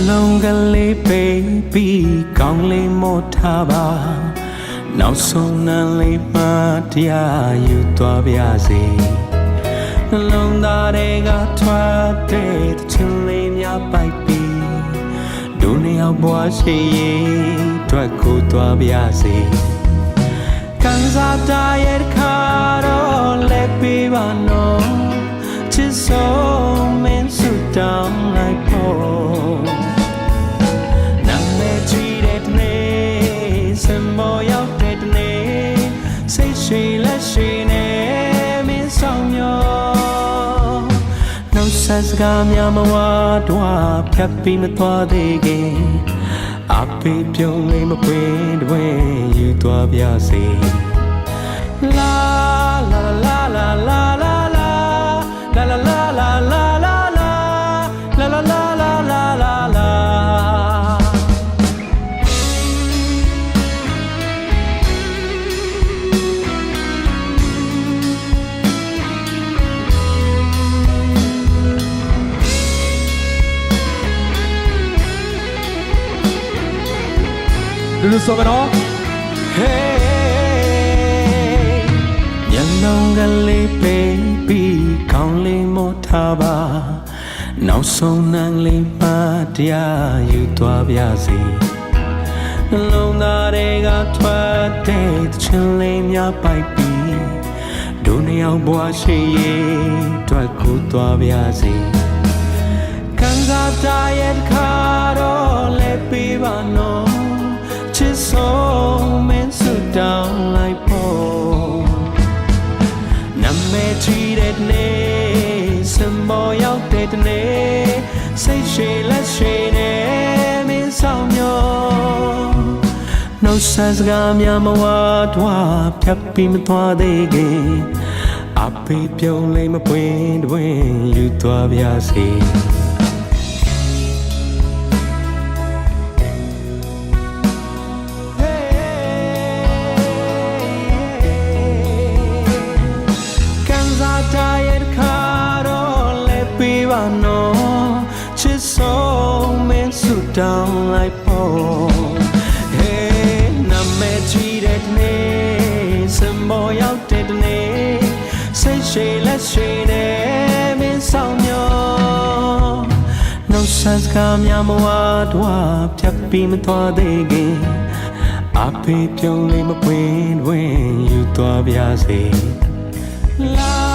လုံးကလေးပေးပြီးကောင်းလေးမို့ထားပါနောက်ဆုံးနန်းလေးမှတရားယူသွားပါစေနှလုံးသားတွေကထွက်တဲ့ချင်လေးများပိုက်ပြီးဒုနှစ်ယောက်ဘဝရှိရင်တွေ့ကိုသွားပါစေကန်စားတရဲ့ခါတော့လက်ပေးပါနော်ချစ်ဆုံးမင်းစုတောင်းလိုက်ဖို့နာမည်ကြီးတဲ့နေ့စမောရောက်တဲ့နေ့စိတ်ရှိလက်ရှိနဲ့မင်းဆောင်ရောနှုတ်ဆက်စကားများမဝတော့ဖြတ်ပြီးမသွားသေးခင်အပေပြုံးလေးမပွင့်တွင်ယူသွားပါစေလာလာလာလာလာလာလာလာလာလာလာလာလာလာလာလာလာလာလာလူဆိုကတော့ Hey မျက်လုံးကလေးပေးပြီးကောင်းလေးမို့ထားပါနောက်ဆုံးနန်းလေးမှတရားယူသွားပါစေနှလုံးသားတွေကထွက်တဲ့ချင်လေးများပိုက်ပြီးဒုနှစ်ယောက်ဘဝရှိရင်တွေ့ကိုသွားပါစေကန်စားတရဲ့ခါတော့လက်ပေးပါနော်ချစ်ဆုံးမင်းစုတောင်းလိုက်ဖို့နာမည်ကြီးတဲ့နေ့စမောရောက်တဲ့နေ့စိတ်ရှိလက်ရှိနဲ့မင်းဆောင်မျိုးနှုတ်ဆက်စကားများမဝတော့ဖြတ်ပြီးမသွားသေးခင်အပေပြုံးလေးမပွင့်တွင်ယူသွားပါစေနော်ချစ်ဆုံးမင်းစုတောင်းလိုက်ဖို့ Hey နာမည်ကြီးတဲ့နေ့စမောရောက်တဲ့နေ့စိတ်ရှိလက်ရှိနဲ့မင်းဆောင်မျိုးနှုတ်ဆက်စကားများမဝတော့ဖြတ်ပြီးမသွားသေးခင်အဖေပြုံးလေးမပွင့်တွင်ယူသွားပါစေလာ